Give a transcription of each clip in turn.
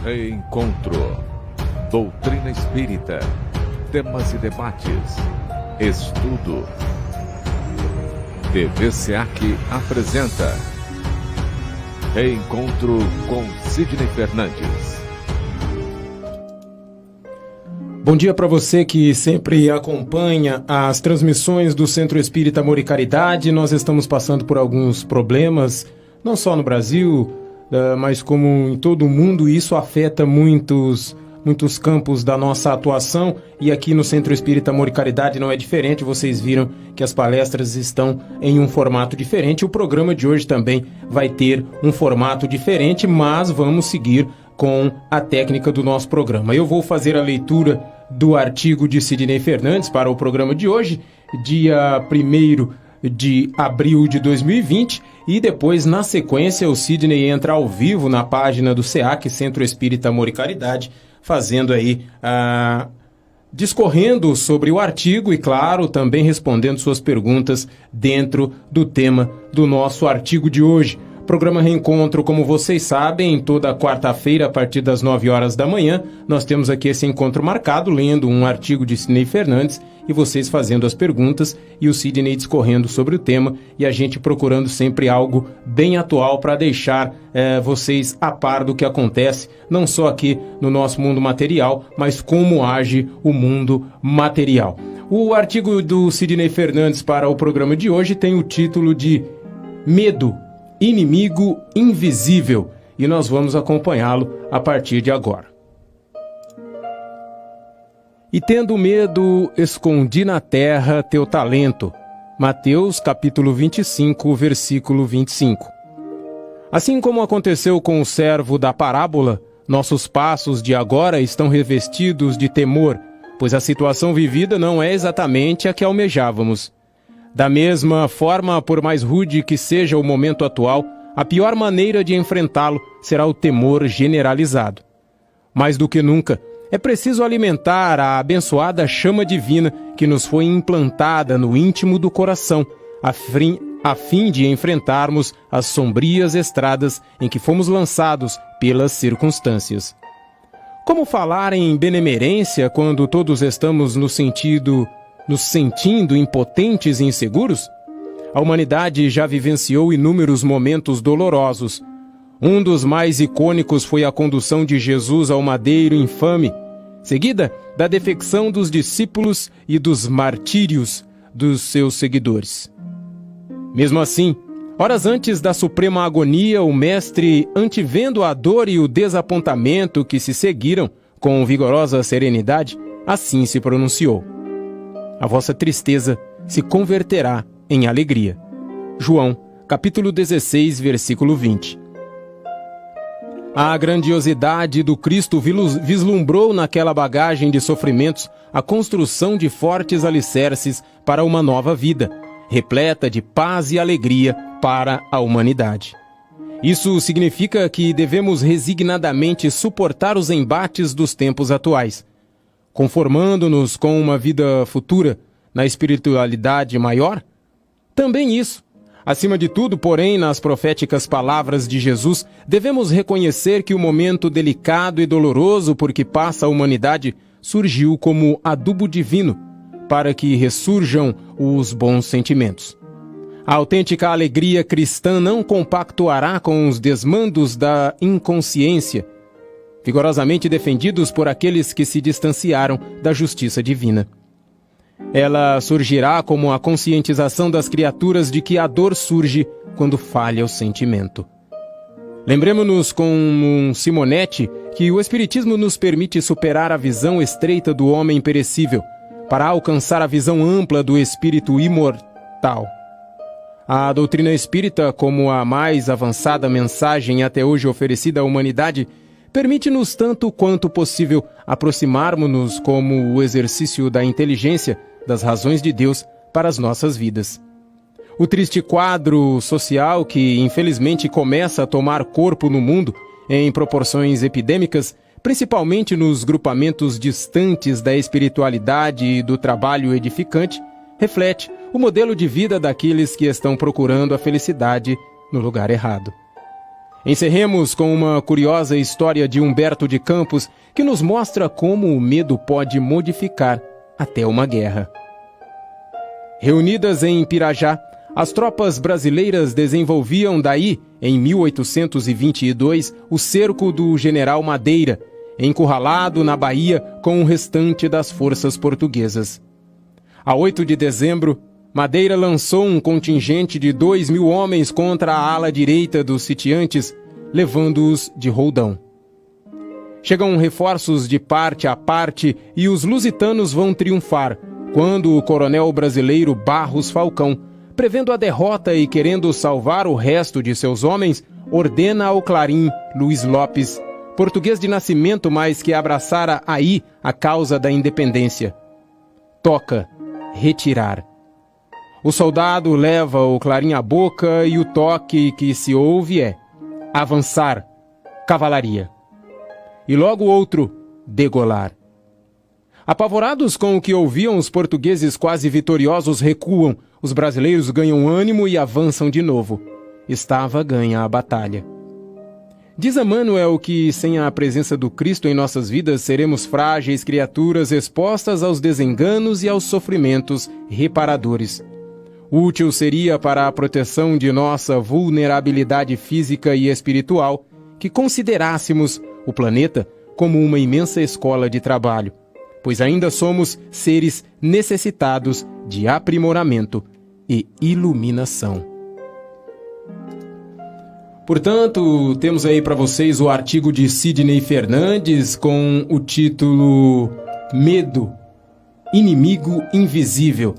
Reencontro. Doutrina espírita. Temas e debates. Estudo. TV SEAC apresenta Reencontro com Sidney Fernandes. Bom dia para você que sempre acompanha as transmissões do Centro Espírita Amor e Caridade. Nós estamos passando por alguns problemas, não só no Brasil, mas como em todo o mundo. Isso afeta muitos campos da nossa atuação, e aqui no Centro Espírita Amor e Caridade não é diferente. Vocês viram que as palestras estão em um formato diferente. O programa de hoje também vai ter um formato diferente, mas vamos seguir com a técnica do nosso programa. Eu vou fazer a leitura do artigo de Sidney Fernandes para o programa de hoje, dia 1º de abril de 2020, e depois, na sequência, o Sidney entra ao vivo na página do SEAC, Centro Espírita Amor e Caridade, fazendo aí, discorrendo sobre o artigo e, claro, também respondendo suas perguntas dentro do tema do nosso artigo de hoje. Programa Reencontro, como vocês sabem, toda quarta-feira, a partir das 9 horas da manhã, nós temos aqui esse encontro marcado, lendo um artigo de Sidney Fernandes, e vocês fazendo as perguntas, e o Sidney discorrendo sobre o tema, e a gente procurando sempre algo bem atual para deixar vocês a par do que acontece, não só aqui no nosso mundo material, mas como age o mundo material. O artigo do Sidney Fernandes para o programa de hoje tem o título de Medo, Inimigo Invisível, e nós vamos acompanhá-lo a partir de agora. E tendo medo, escondi na terra teu talento. Mateus capítulo 25, versículo 25. Assim como aconteceu com o servo da parábola, nossos passos de agora estão revestidos de temor, pois a situação vivida não é exatamente a que almejávamos. Da mesma forma, por mais rude que seja o momento atual, a pior maneira de enfrentá-lo será o temor generalizado. Mais do que nunca, é preciso alimentar a abençoada chama divina que nos foi implantada no íntimo do coração, a fim de enfrentarmos as sombrias estradas em que fomos lançados pelas circunstâncias. Como falar em benemerência quando todos estamos nos sentindo impotentes e inseguros? A humanidade já vivenciou inúmeros momentos dolorosos. Um dos mais icônicos foi a condução de Jesus ao madeiro infame, seguida da defecção dos discípulos e dos martírios dos seus seguidores. Mesmo assim, horas antes da suprema agonia, o mestre, antevendo a dor e o desapontamento que se seguiram com vigorosa serenidade, assim se pronunciou: a vossa tristeza se converterá em alegria. João, capítulo 16, versículo 20. A grandiosidade do Cristo vislumbrou naquela bagagem de sofrimentos a construção de fortes alicerces para uma nova vida, repleta de paz e alegria para a humanidade. Isso significa que devemos resignadamente suportar os embates dos tempos atuais, conformando-nos com uma vida futura na espiritualidade maior? Também isso. Acima de tudo, porém, nas proféticas palavras de Jesus, devemos reconhecer que o momento delicado e doloroso por que passa a humanidade surgiu como adubo divino para que ressurjam os bons sentimentos. A autêntica alegria cristã não compactuará com os desmandos da inconsciência, vigorosamente defendidos por aqueles que se distanciaram da justiça divina. Ela surgirá como a conscientização das criaturas de que a dor surge quando falha o sentimento. Lembremos-nos com Simonetti que o Espiritismo nos permite superar a visão estreita do homem perecível para alcançar a visão ampla do espírito imortal. A doutrina espírita, como a mais avançada mensagem até hoje oferecida à humanidade, permite-nos tanto quanto possível aproximarmos-nos como o exercício da inteligência das razões de Deus para as nossas vidas. O triste quadro social que, infelizmente, começa a tomar corpo no mundo em proporções epidêmicas, principalmente nos grupamentos distantes da espiritualidade e do trabalho edificante, reflete o modelo de vida daqueles que estão procurando a felicidade no lugar errado. Encerremos com uma curiosa história de Humberto de Campos que nos mostra como o medo pode modificar até uma guerra. Reunidas em Pirajá, as tropas brasileiras desenvolviam daí, em 1822, o cerco do general Madeira, encurralado na Bahia com o restante das forças portuguesas. A 8 de dezembro, Madeira lançou um contingente de 2.000 homens contra a ala direita dos sitiantes, levando-os de roldão. Chegam reforços de parte a parte e os lusitanos vão triunfar, quando o coronel brasileiro Barros Falcão, prevendo a derrota e querendo salvar o resto de seus homens, ordena ao clarim Luiz Lopes, português de nascimento, mas que abraçara aí a causa da independência: toca retirar. O soldado leva o clarim à boca e o toque que se ouve é: avançar, cavalaria. E logo outro: degolar. Apavorados com o que ouviam, os portugueses quase vitoriosos recuam, os brasileiros ganham ânimo e avançam de novo. Estava ganha a batalha. Diz Emmanuel que, sem a presença do Cristo em nossas vidas, seremos frágeis criaturas expostas aos desenganos e aos sofrimentos reparadores. Útil seria para a proteção de nossa vulnerabilidade física e espiritual que considerássemos o planeta como uma imensa escola de trabalho, pois ainda somos seres necessitados de aprimoramento e iluminação. Portanto, temos aí para vocês o artigo de Sidney Fernandes com o título Medo, Inimigo Invisível.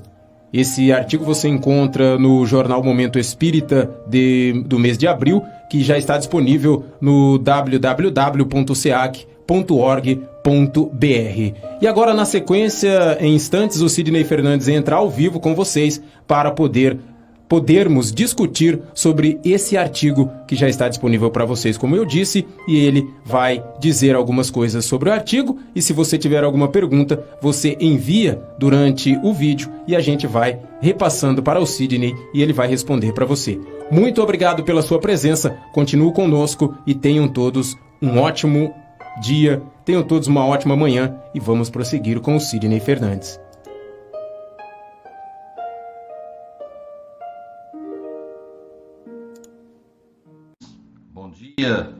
Esse artigo você encontra no jornal Momento Espírita do mês de abril, que já está disponível no www.seac.org.br. E agora, na sequência, em instantes, o Sidney Fernandes entra ao vivo com vocês para podermos discutir sobre esse artigo que já está disponível para vocês, como eu disse, e ele vai dizer algumas coisas sobre o artigo, e se você tiver alguma pergunta, você envia durante o vídeo e a gente vai repassando para o Sidney e ele vai responder para você. Muito obrigado pela sua presença, continue conosco e tenham todos um ótimo dia, tenham todos uma ótima manhã e vamos prosseguir com o Sidney Fernandes. Bom dia,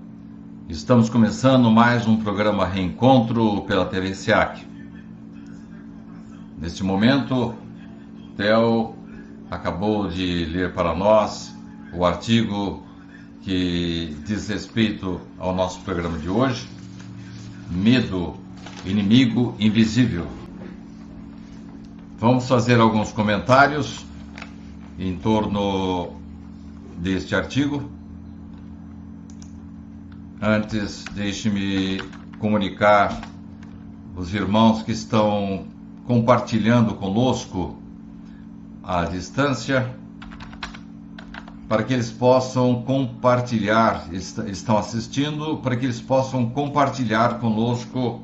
estamos começando mais um programa Reencontro pela TV SEAC. Neste momento, Theo acabou de ler para nós o artigo que diz respeito ao nosso programa de hoje, Medo, Inimigo Invisível. Vamos fazer alguns comentários em torno deste artigo. Antes, deixe-me comunicar os irmãos que estão compartilhando conosco à distância, para que eles possam compartilhar, estão assistindo, para que eles possam compartilhar conosco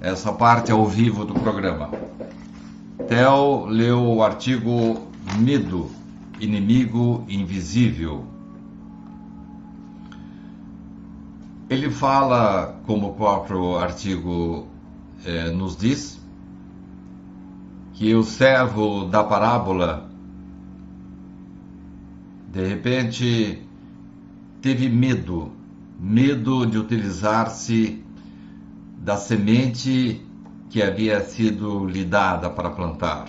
essa parte ao vivo do programa. Theo leu o artigo Medo, Inimigo Invisível. Ele fala, como o próprio artigo nos diz, que o servo da parábola, de repente, teve medo de utilizar-se da semente que havia sido lhe dada para plantar.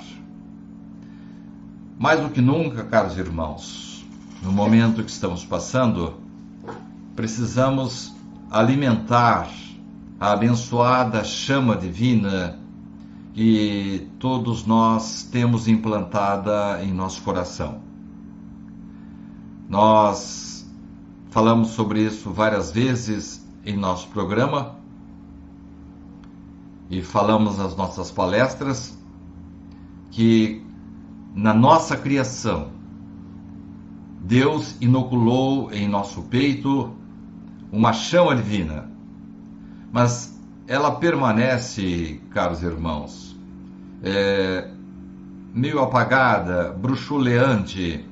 Mais do que nunca, caros irmãos, no momento que estamos passando, precisamos alimentar a abençoada chama divina que todos nós temos implantada em nosso coração. Nós falamos sobre isso várias vezes em nosso programa e falamos nas nossas palestras que na nossa criação Deus inoculou em nosso peito uma chama divina, mas ela permanece, caros irmãos, meio apagada, bruxuleante,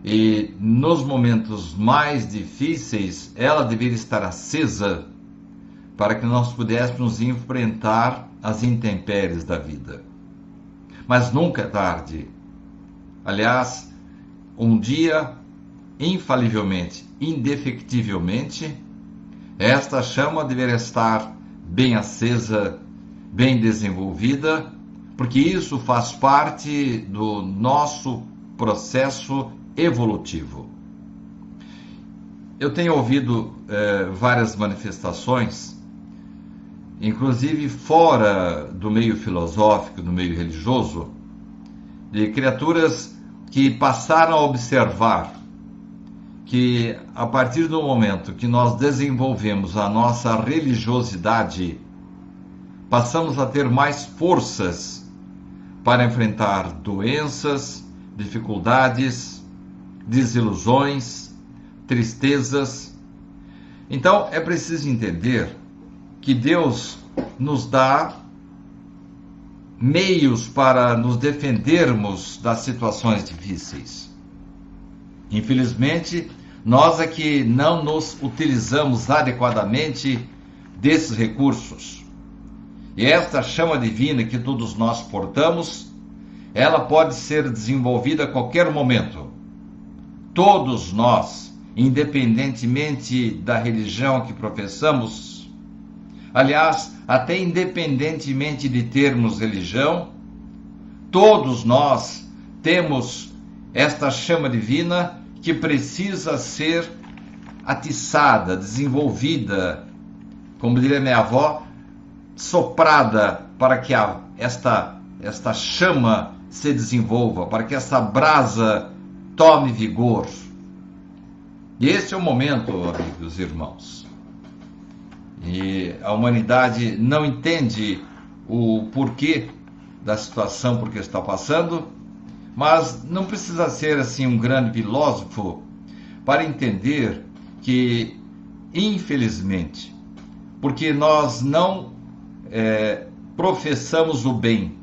E nos momentos mais difíceis, ela deveria estar acesa para que nós pudéssemos enfrentar as intempéries da vida. Mas nunca é tarde. Aliás, um dia, infalivelmente, indefectivelmente, esta chama deveria estar bem acesa, bem desenvolvida, porque isso faz parte do nosso processo evolutivo. Eu tenho ouvido várias manifestações, inclusive fora do meio filosófico, do meio religioso, de criaturas que passaram a observar que a partir do momento que nós desenvolvemos a nossa religiosidade, passamos a ter mais forças para enfrentar doenças, dificuldades, desilusões, tristezas. Então é preciso entender que Deus nos dá meios para nos defendermos das situações difíceis. Infelizmente, nós é que não nos utilizamos adequadamente desses recursos. E esta chama divina que todos nós portamos, ela pode ser desenvolvida a qualquer momento. Todos nós, independentemente da religião que professamos, aliás, até independentemente de termos religião, todos nós temos esta chama divina que precisa ser atiçada, desenvolvida, como diria minha avó, soprada para que esta chama se desenvolva, para que essa brasa tome vigor. E esse é o momento, amigos e irmãos. E a humanidade não entende o porquê da situação por que está passando, mas não precisa ser assim um grande filósofo para entender que, infelizmente, porque nós não professamos o bem,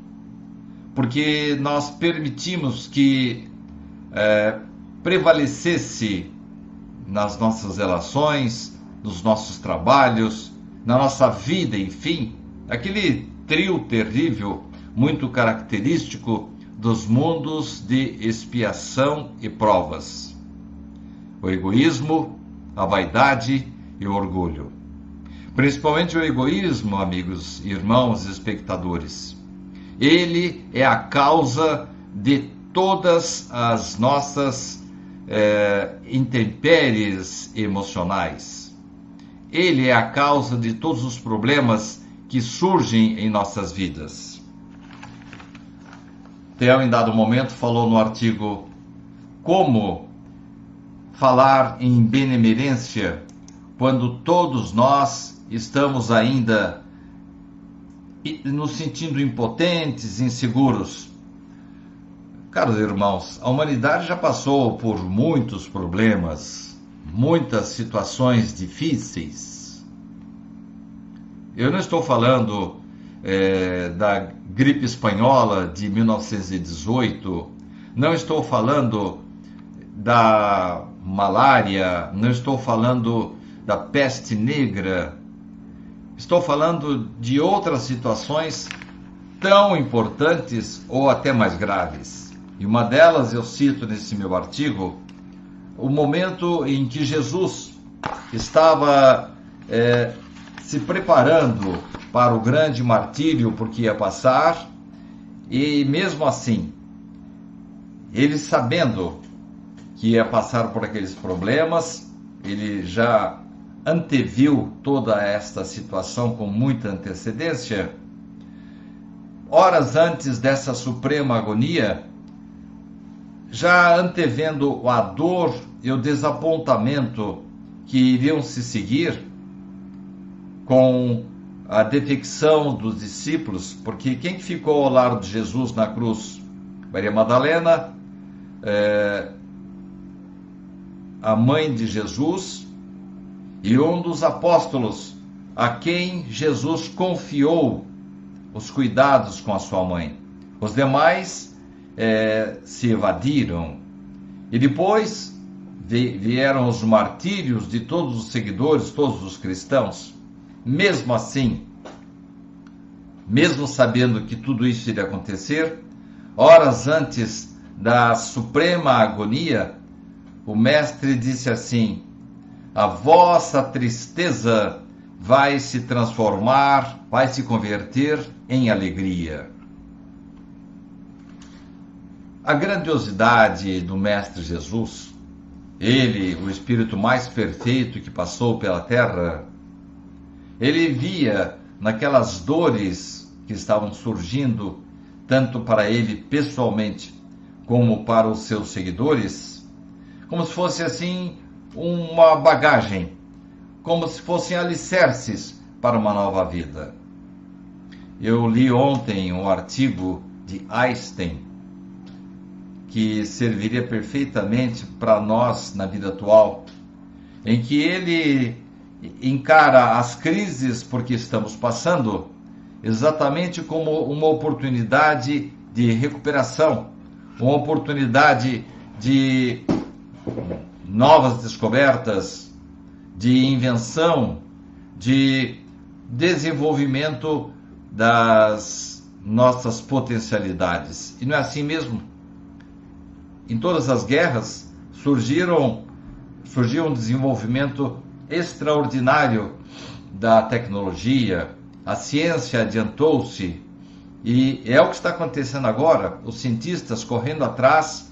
porque nós permitimos que prevalecesse nas nossas relações, nos nossos trabalhos, na nossa vida, enfim, aquele trio terrível, muito característico dos mundos de expiação e provas: o egoísmo, a vaidade e o orgulho. Principalmente o egoísmo, amigos, irmãos, espectadores. Ele é a causa de todas as nossas intempéries emocionais. Ele é a causa de todos os problemas que surgem em nossas vidas. Theo, em dado momento, falou no artigo Como falar em benemerência quando todos nós estamos ainda nos sentindo impotentes, inseguros. Caros irmãos, a humanidade já passou por muitos problemas, muitas situações difíceis. Eu não estou falando da gripe espanhola de 1918, não estou falando da malária, não estou falando da peste negra, estou falando de outras situações tão importantes ou até mais graves. E uma delas eu cito nesse meu artigo, o momento em que Jesus estava se preparando para o grande martírio por que ia passar, e mesmo assim, ele sabendo que ia passar por aqueles problemas, ele já anteviu toda esta situação com muita antecedência. Horas antes dessa suprema agonia, já antevendo a dor e o desapontamento que iriam se seguir com a defecção dos discípulos, porque quem ficou ao lado de Jesus na cruz? Maria Madalena, a mãe de Jesus, e um dos apóstolos a quem Jesus confiou os cuidados com a sua mãe. Os demais se evadiram E depois vieram os martírios de todos os seguidores, todos os cristãos. Mesmo assim, mesmo sabendo que tudo isso iria acontecer, horas antes da suprema agonia, o mestre disse assim: a vossa tristeza vai se transformar, vai se converter em alegria. A grandiosidade do Mestre Jesus, ele, o Espírito mais perfeito que passou pela terra, ele via naquelas dores que estavam surgindo, tanto para ele pessoalmente, como para os seus seguidores, como se fosse assim uma bagagem, como se fossem alicerces para uma nova vida. Eu li ontem um artigo de Einstein, que serviria perfeitamente para nós na vida atual, em que ele encara as crises por que estamos passando exatamente como uma oportunidade de recuperação, uma oportunidade de novas descobertas, de invenção, de desenvolvimento das nossas potencialidades. E não é assim mesmo? Em todas as guerras surgiu um desenvolvimento extraordinário da tecnologia, a ciência adiantou-se, e é o que está acontecendo agora, os cientistas correndo atrás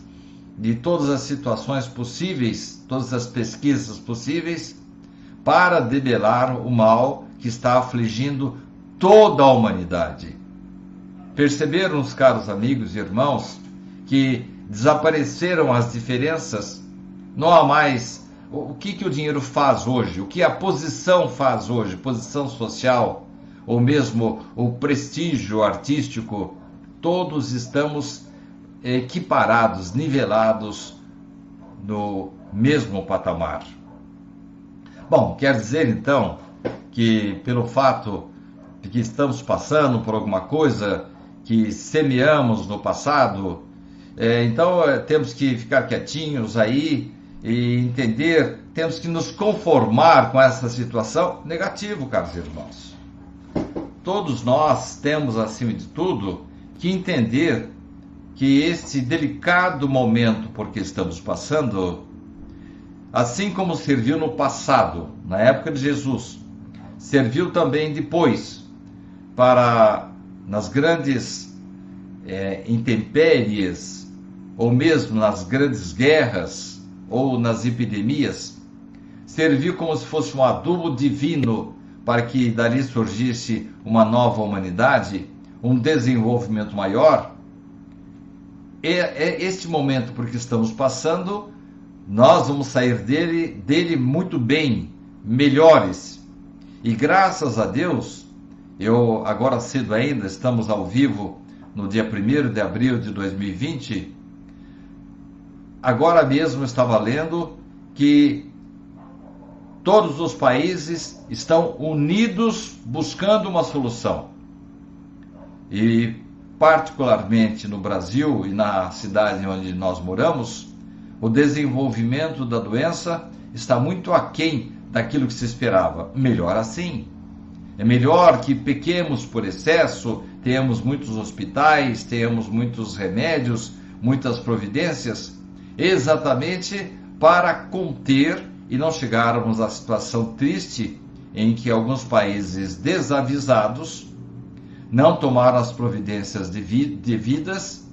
de todas as situações possíveis, todas as pesquisas possíveis, para debelar o mal que está afligindo toda a humanidade. Perceberam, os caros amigos e irmãos, que desapareceram as diferenças? Não há mais o que o dinheiro faz hoje, o que a posição faz hoje, posição social, ou mesmo o prestígio artístico. Todos estamos equiparados, nivelados no mesmo patamar. Bom, quer dizer então que pelo fato de que estamos passando por alguma coisa que semeamos no passado, então temos que ficar quietinhos aí e entender, temos que nos conformar com essa situação? Negativo, caros irmãos. Todos nós temos, acima de tudo, que entender que esse delicado momento por que estamos passando, assim como serviu no passado, na época de Jesus, serviu também depois para, nas grandes intempéries, ou mesmo nas grandes guerras, ou nas epidemias, serviu como se fosse um adubo divino para que dali surgisse uma nova humanidade, um desenvolvimento maior. Este momento por que estamos passando, nós vamos sair dele muito bem, melhores. E graças a Deus, agora cedo ainda, estamos ao vivo no dia 1º de abril de 2020, agora mesmo estava lendo que todos os países estão unidos buscando uma solução. E particularmente no Brasil e na cidade onde nós moramos, o desenvolvimento da doença está muito aquém daquilo que se esperava. Melhor assim. É melhor que pequemos por excesso, tenhamos muitos hospitais, tenhamos muitos remédios, muitas providências, exatamente para conter e não chegarmos à situação triste em que alguns países desavisados não tomaram as providências devidas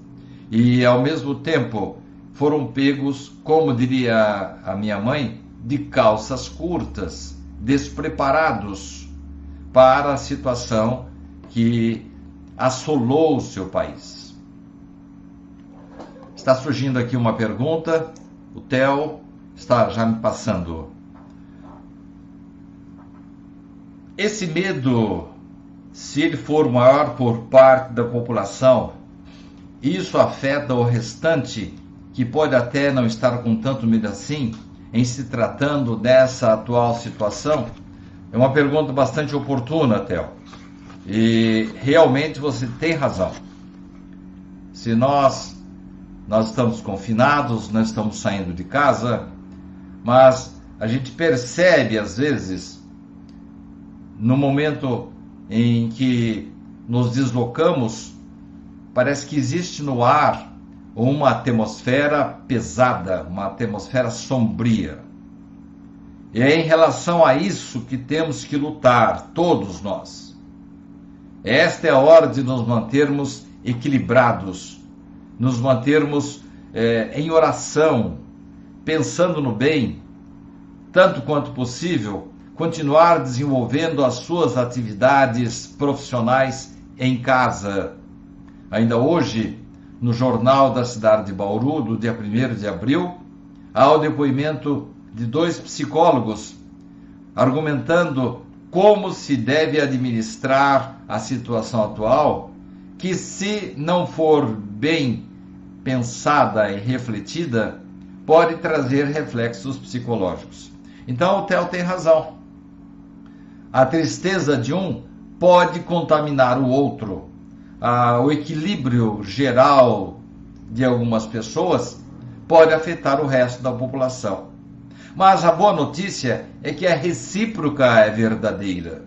e, ao mesmo tempo, foram pegos, como diria a minha mãe, de calças curtas, despreparados para a situação que assolou o seu país. Está surgindo aqui uma pergunta, o Theo está já me passando. Esse medo, se ele for maior por parte da população, isso afeta o restante, que pode até não estar com tanto medo assim, em se tratando dessa atual situação? É uma pergunta bastante oportuna, Theo. E realmente você tem razão. Se nós nós estamos confinados, não estamos saindo de casa, mas a gente percebe às vezes, no momento em que nos deslocamos, parece que existe no ar uma atmosfera pesada, uma atmosfera sombria. E é em relação a isso que temos que lutar, todos nós. Esta é a hora de nos mantermos equilibrados, nos mantermos em oração, pensando no bem, tanto quanto possível, continuar desenvolvendo as suas atividades profissionais em casa. Ainda hoje, no Jornal da cidade de Bauru, do dia 1º de abril, há o depoimento de 2 psicólogos argumentando como se deve administrar a situação atual, que se não for bem pensada e refletida, pode trazer reflexos psicológicos. Então o Theo tem razão. A tristeza de um pode contaminar o outro. O equilíbrio geral de algumas pessoas pode afetar o resto da população. Mas a boa notícia é que a recíproca é verdadeira.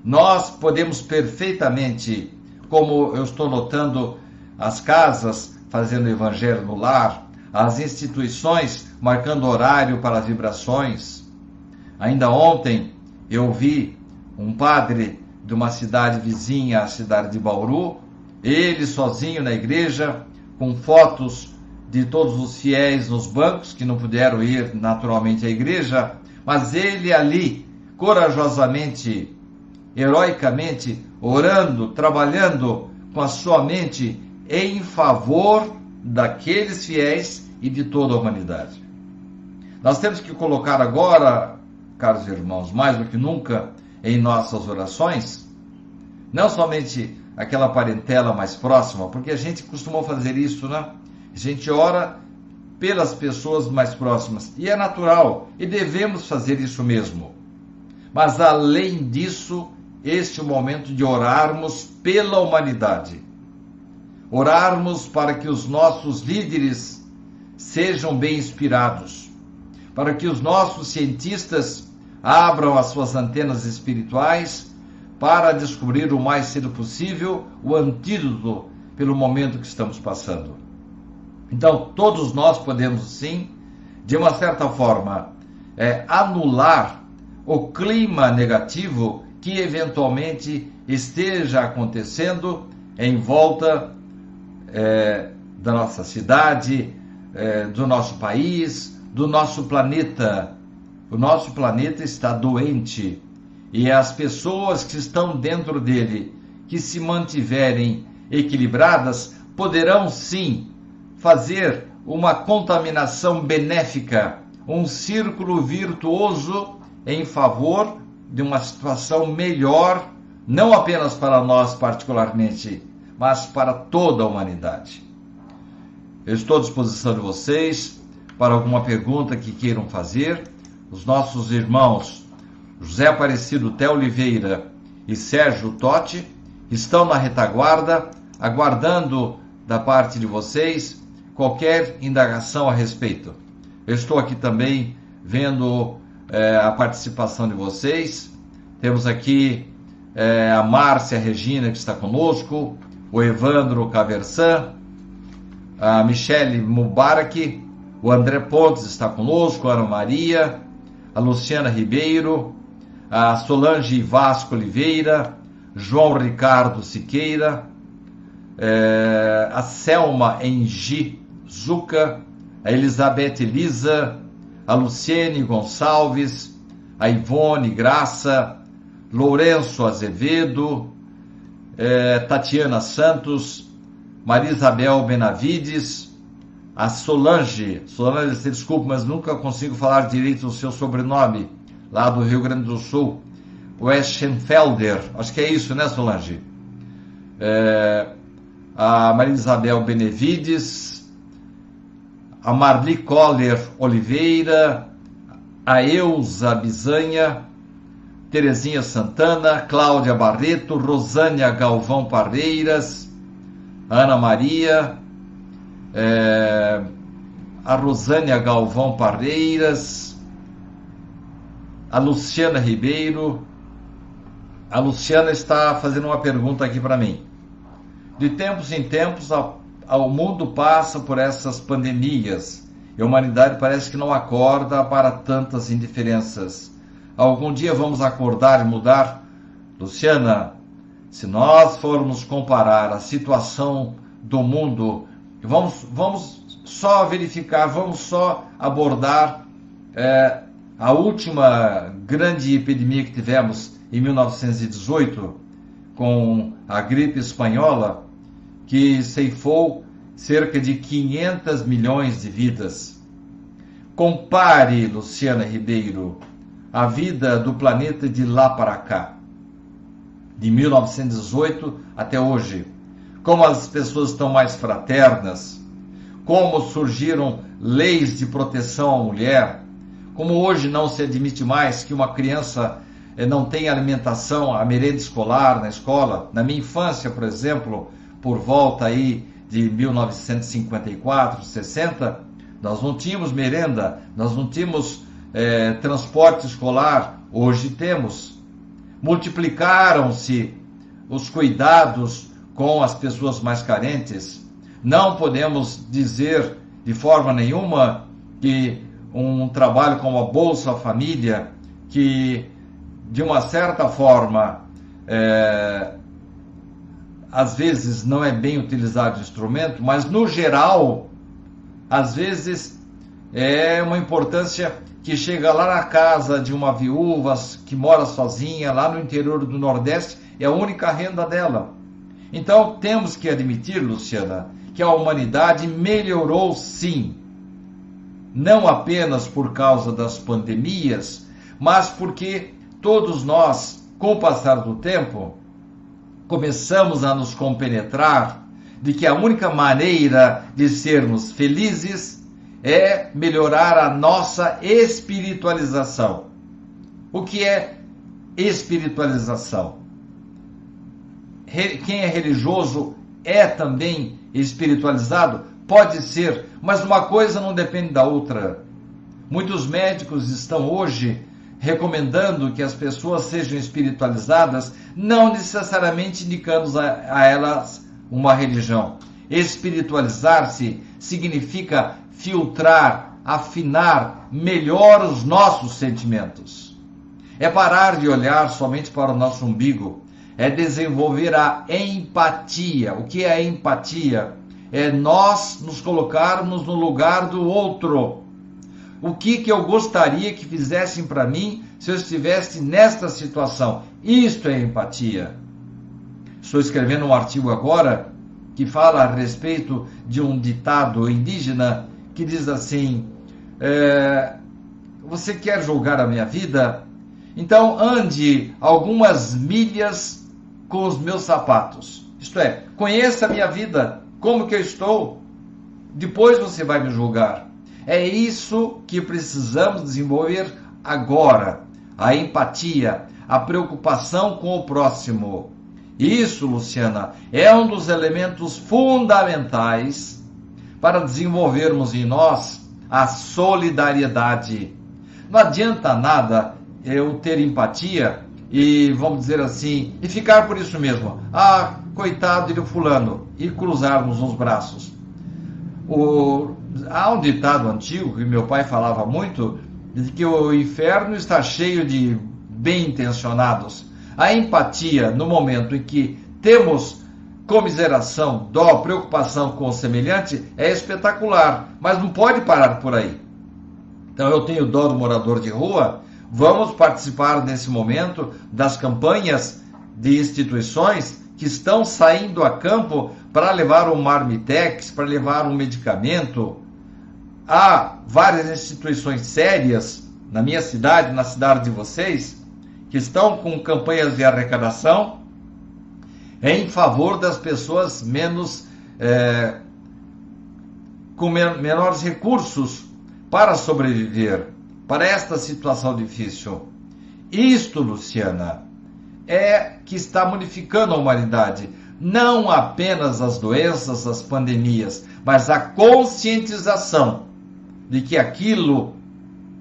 Nós podemos perfeitamente, como eu estou notando, as casas fazendo evangelho no lar, as instituições marcando horário para as vibrações. Ainda ontem eu vi um padre de uma cidade vizinha à cidade de Bauru, ele sozinho na igreja, com fotos de todos os fiéis nos bancos, que não puderam ir naturalmente à igreja, mas ele ali, corajosamente, heroicamente, orando, trabalhando com a sua mente em favor daqueles fiéis e de toda a humanidade. Nós temos que colocar agora, caros irmãos, mais do que nunca, em nossas orações, não somente aquela parentela mais próxima, porque a gente costumou fazer isso, né? A gente ora pelas pessoas mais próximas, e é natural, e devemos fazer isso mesmo. Mas além disso, este é o momento de orarmos pela humanidade. Orarmos para que os nossos líderes sejam bem inspirados, para que os nossos cientistas abram as suas antenas espirituais para descobrir o mais cedo possível o antídoto pelo momento que estamos passando. Então, todos nós podemos, sim, de uma certa forma, anular o clima negativo que eventualmente esteja acontecendo em volta da nossa cidade, do nosso país, do nosso planeta. O nosso planeta está doente e as pessoas que estão dentro dele, que se mantiverem equilibradas, poderão sim fazer uma contaminação benéfica, um círculo virtuoso em favor de uma situação melhor, não apenas para nós particularmente, mas para toda a humanidade. Eu estou à disposição de vocês para alguma pergunta que queiram fazer. Os nossos irmãos José Aparecido Té Oliveira e Sérgio Totti estão na retaguarda, aguardando da parte de vocês qualquer indagação a respeito. Eu estou aqui também vendo a participação de vocês. Temos aqui a Márcia Regina, que está conosco, o Evandro Caversan, a Michele Mubarak, o André Pontes está conosco, a Ana Maria, a Luciana Ribeiro, a Solange Vasco Oliveira, João Ricardo Siqueira, a Selma Engi Zuca, a Elizabeth Elisa, a Luciene Gonçalves, a Ivone Graça, Lourenço Azevedo, Tatiana Santos, Maria Isabel Benavides, a Solange, desculpe, mas nunca consigo falar direito o seu sobrenome, lá do Rio Grande do Sul, o Eschenfelder, acho que é isso, né, Solange? A Maria Isabel Benavides, a Marli Coller Oliveira, a Eusa Bizanha, Terezinha Santana, Cláudia Barreto, Rosânia Galvão Parreiras, Ana Maria, a Rosânia Galvão Parreiras, a Luciana Ribeiro. A Luciana está fazendo uma pergunta aqui para mim. De tempos em tempos, o mundo passa por essas pandemias e a humanidade parece que não acorda para tantas indiferenças. Algum dia vamos acordar e mudar? Luciana, se nós formos comparar a situação do mundo, vamos só verificar, vamos só abordar a última grande epidemia que tivemos em 1918, com a gripe espanhola, que ceifou cerca de 500 milhões de vidas. Compare, Luciana Ribeiro, a vida do planeta de lá para cá, de 1918 até hoje. Como as pessoas estão mais fraternas, como surgiram leis de proteção à mulher, como hoje não se admite mais que uma criança não tenha alimentação, a merenda escolar na escola. Na minha infância, por exemplo, por volta aí de 1954, 60, nós não tínhamos merenda, nós não tínhamos transporte escolar. Hoje temos. Multiplicaram-se os cuidados com as pessoas mais carentes. Não podemos dizer de forma nenhuma que um trabalho como a Bolsa Família, que de uma certa forma às vezes não é bem utilizado o instrumento, mas no geral, às vezes é uma importância que chega lá na casa de uma viúva que mora sozinha, lá no interior do Nordeste, é a única renda dela. Então temos que admitir, Luciana, que a humanidade melhorou sim, não apenas por causa das pandemias, mas porque todos nós, com o passar do tempo, começamos a nos compenetrar de que a única maneira de sermos felizes é melhorar a nossa espiritualização. O que é espiritualização? Quem é religioso é também espiritualizado? Pode ser, mas uma coisa não depende da outra. Muitos médicos estão hoje recomendando que as pessoas sejam espiritualizadas, não necessariamente indicando a elas uma religião. Espiritualizar-se significa filtrar, afinar melhor os nossos sentimentos. É parar de olhar somente para o nosso umbigo, é desenvolver a empatia. O que é a empatia? É nós nos colocarmos no lugar do outro. O que eu gostaria que fizessem para mim se eu estivesse nesta situação? Isto é empatia. Estou escrevendo um artigo agora que fala a respeito de um ditado indígena que diz assim: você quer julgar a minha vida? Então ande algumas milhas com os meus sapatos. Isto é, conheça a minha vida, como que eu estou. Depois você vai me julgar. É isso que precisamos desenvolver agora. A empatia, a preocupação com o próximo. Isso, Luciana, é um dos elementos fundamentais para desenvolvermos em nós a solidariedade. Não adianta nada eu ter empatia e, vamos dizer assim, e ficar por isso mesmo. Ah, coitado de fulano, e cruzarmos os braços. Há um ditado antigo que meu pai falava muito, de que o inferno está cheio de bem-intencionados. A empatia, no momento em que temos comiseração, dó, preocupação com o semelhante, é espetacular, mas não pode parar por aí. Então eu tenho dó do morador de rua, vamos participar nesse momento das campanhas de instituições que estão saindo a campo para levar um marmitex, para levar um medicamento. Há várias instituições sérias na minha cidade, na cidade de vocês, que estão com campanhas de arrecadação em favor das pessoas com menores recursos para sobreviver, para esta situação difícil. Isto, Luciana, é que está modificando a humanidade. Não apenas as doenças, as pandemias, mas a conscientização de que aquilo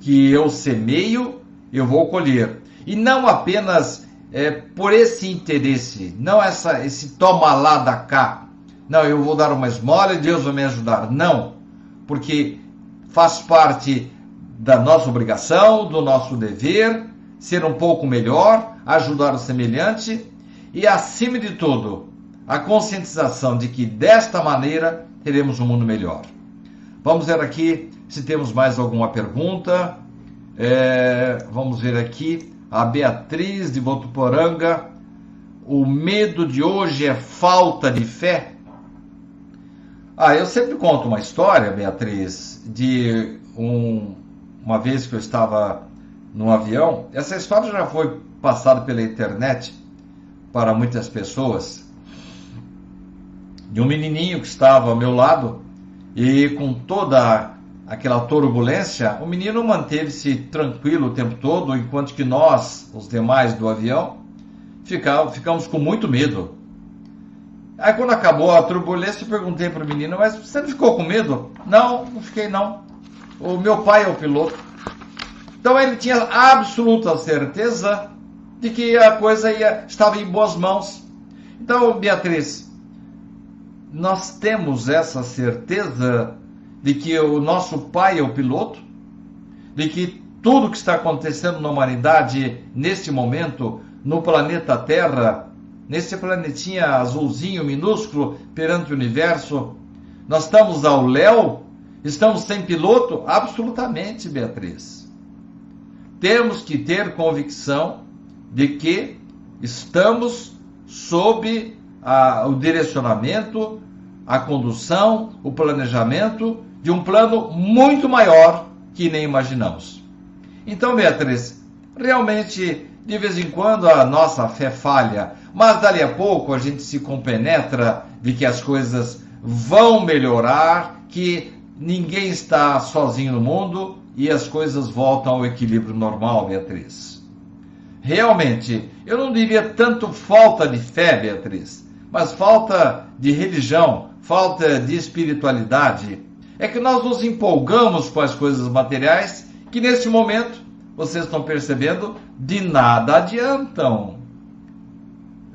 que eu semeio, eu vou colher. E não apenas por esse interesse, não esse toma lá da cá. Não, eu vou dar uma esmola e Deus vai me ajudar. Não, porque faz parte da nossa obrigação, do nosso dever, ser um pouco melhor, ajudar o semelhante e, acima de tudo, a conscientização de que desta maneira teremos um mundo melhor. Vamos ver aqui se temos mais alguma pergunta. Vamos ver aqui. A Beatriz de Votuporanga. O medo de hoje é falta de fé? Eu sempre conto uma história, Beatriz, de uma vez que eu estava no avião. Essa história já foi passada pela internet para muitas pessoas. De um menininho que estava ao meu lado e com toda aquela turbulência, o menino manteve-se tranquilo o tempo todo, enquanto que nós, os demais do avião, ficamos com muito medo. Aí quando acabou a turbulência, eu perguntei para o menino, mas você não ficou com medo? Não, não fiquei não. O meu pai é o piloto. Então ele tinha absoluta certeza de que a coisa estava em boas mãos. Então, Beatriz, nós temos essa certeza de que o nosso pai é o piloto, de que tudo que está acontecendo na humanidade neste momento, no planeta Terra, nesse planetinha azulzinho, minúsculo, perante o universo, nós estamos ao léu? Estamos sem piloto? Absolutamente, Beatriz. Temos que ter convicção de que estamos sob o direcionamento, a condução, o planejamento de um plano muito maior que nem imaginamos. Então, Beatriz, realmente, de vez em quando a nossa fé falha, mas dali a pouco a gente se compenetra de que as coisas vão melhorar, que ninguém está sozinho no mundo e as coisas voltam ao equilíbrio normal, Beatriz. Realmente, eu não diria tanto falta de fé, Beatriz, mas falta de religião, falta de espiritualidade. É que nós nos empolgamos com as coisas materiais que nesse momento, vocês estão percebendo, de nada adiantam.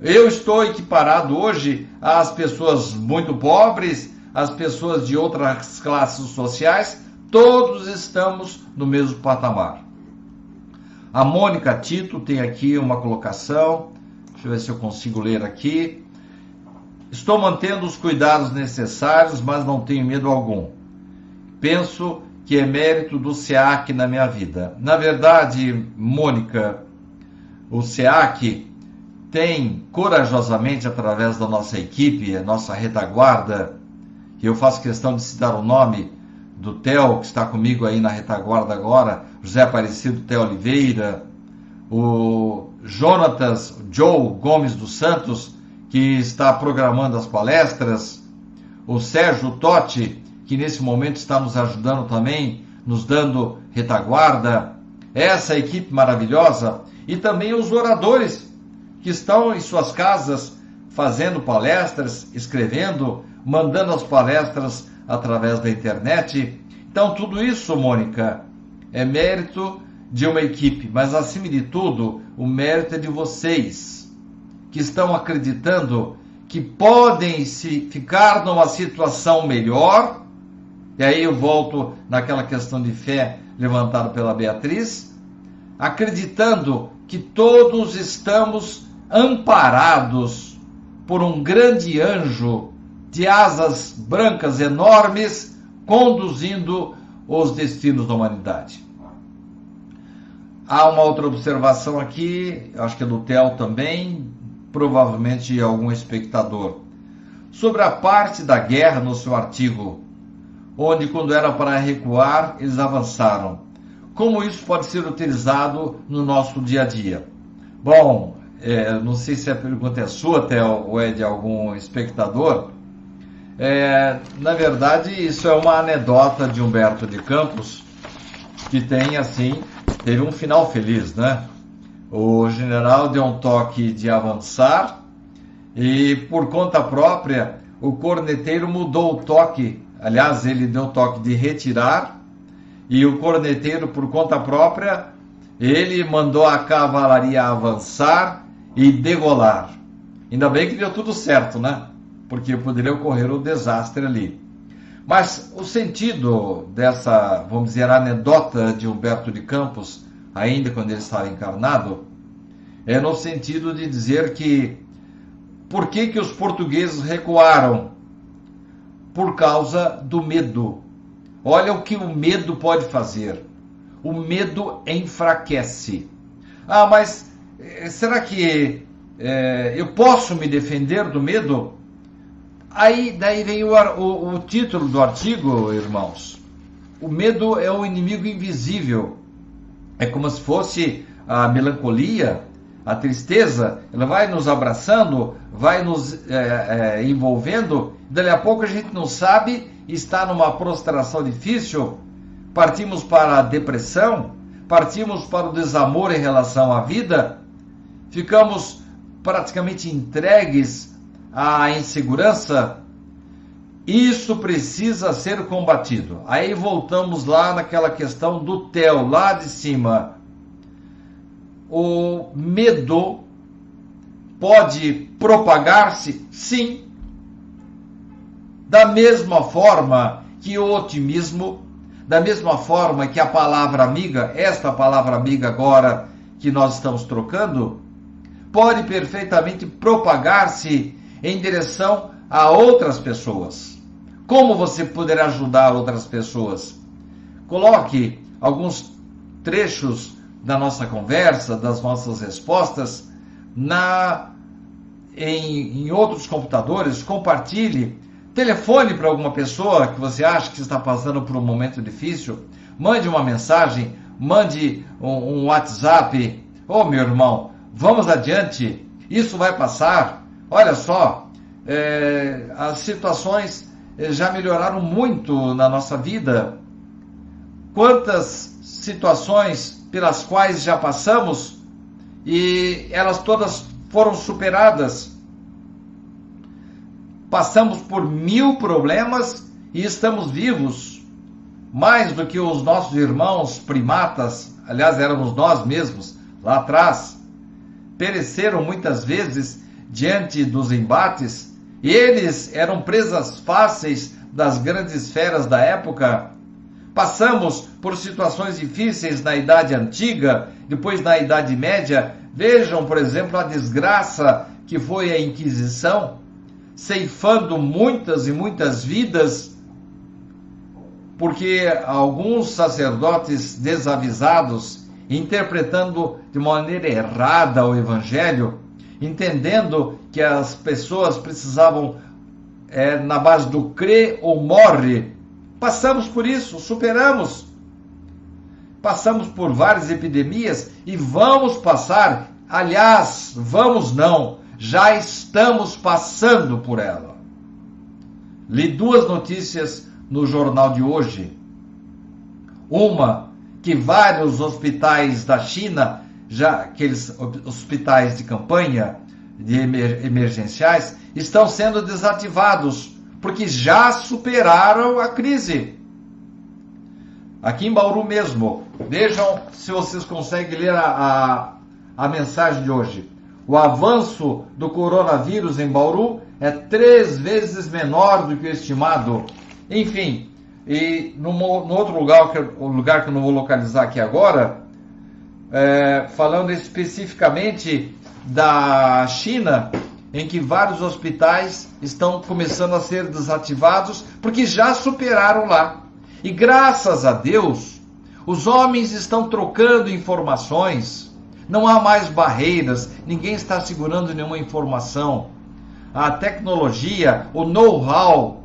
Eu estou equiparado hoje às pessoas muito pobres, às pessoas de outras classes sociais, todos estamos no mesmo patamar. A Mônica Tito tem aqui uma colocação, deixa eu ver se eu consigo ler aqui. Estou mantendo os cuidados necessários, mas não tenho medo algum. Penso que é mérito do SEAC na minha vida. Na verdade, Mônica, o SEAC tem corajosamente, através da nossa equipe, a nossa retaguarda, que eu faço questão de citar o nome do Theo, que está comigo aí na retaguarda agora, José Aparecido Theo Oliveira, o Jonatas Joe Gomes dos Santos, que está programando as palestras, o Sérgio Totti, que nesse momento está nos ajudando também, nos dando retaguarda, essa equipe maravilhosa, e também os oradores que estão em suas casas fazendo palestras, escrevendo, mandando as palestras através da internet. Então tudo isso, Mônica, é mérito de uma equipe, mas acima de tudo, o mérito é de vocês, que estão acreditando que podem ficar numa situação melhor. E aí eu volto naquela questão de fé levantada pela Beatriz, acreditando que todos estamos amparados por um grande anjo de asas brancas enormes, conduzindo os destinos da humanidade. Há uma outra observação aqui, acho que é do Theo também, provavelmente algum espectador, sobre a parte da guerra no seu artigo, onde quando era para recuar, eles avançaram. Como isso pode ser utilizado no nosso dia a dia? Bom, não sei se a pergunta é sua, Theo, ou é de algum espectador. Na verdade, isso é uma anedota de Humberto de Campos, que teve um final feliz, né? O general deu um toque de avançar e, por conta própria, o corneteiro mudou o toque aliás, ele deu toque de retirar, e o corneteiro, por conta própria, ele mandou a cavalaria avançar e degolar. Ainda bem que deu tudo certo, né? Porque poderia ocorrer o desastre ali. Mas o sentido dessa, vamos dizer, anedota de Humberto de Campos, ainda quando ele estava encarnado, é no sentido de dizer que por que os portugueses recuaram? Por causa do medo. Olha o que o medo pode fazer. O medo enfraquece. Ah, mas será que eu posso me defender do medo? Daí vem o título do artigo, irmãos. O medo é o inimigo invisível. É como se fosse a melancolia, a tristeza. Ela vai nos abraçando, vai nos envolvendo. Dali a pouco a gente não sabe, está numa prostração difícil. Partimos para a depressão, partimos para o desamor em relação à vida. Ficamos praticamente entregues à insegurança. Isso precisa ser combatido. Aí voltamos lá naquela questão do Theo, lá de cima. O medo pode propagar-se? Sim. Da mesma forma que o otimismo, da mesma forma que a palavra amiga, esta palavra amiga agora que nós estamos trocando, pode perfeitamente propagar-se em direção a outras pessoas. Como você poderá ajudar outras pessoas? Coloque alguns trechos da nossa conversa, das nossas respostas, em outros computadores, compartilhe, telefone para alguma pessoa que você acha que está passando por um momento difícil, mande uma mensagem, mande um WhatsApp. Ô, meu irmão, vamos adiante, isso vai passar. Olha só, as situações já melhoraram muito na nossa vida. Quantas situações pelas quais já passamos e elas todas foram superadas. Passamos por 1000 problemas e estamos vivos. Mais do que os nossos irmãos primatas, aliás, éramos nós mesmos lá atrás, pereceram muitas vezes diante dos embates. Eles eram presas fáceis das grandes feras da época. Passamos por situações difíceis na Idade Antiga, depois na Idade Média. Vejam, por exemplo, a desgraça que foi a Inquisição, ceifando muitas e muitas vidas, porque alguns sacerdotes desavisados, interpretando de maneira errada o Evangelho, entendendo que as pessoas precisavam, na base do crê ou morre. Passamos por isso, superamos. Passamos por várias epidemias e vamos passar. Aliás, vamos não, já estamos passando por ela. Li 2 notícias no jornal de hoje. Uma, que vários hospitais da China, já aqueles hospitais de campanha, de emergenciais, estão sendo desativados, porque já superaram a crise. Aqui em Bauru mesmo, vejam se vocês conseguem ler a mensagem de hoje. O avanço do coronavírus em Bauru é 3 vezes menor do que o estimado. Enfim, e no outro lugar, o lugar que eu não vou localizar aqui agora, falando especificamente da China, em que vários hospitais estão começando a ser desativados, porque já superaram lá. E graças a Deus, os homens estão trocando informações, não há mais barreiras, ninguém está segurando nenhuma informação. A tecnologia, o know-how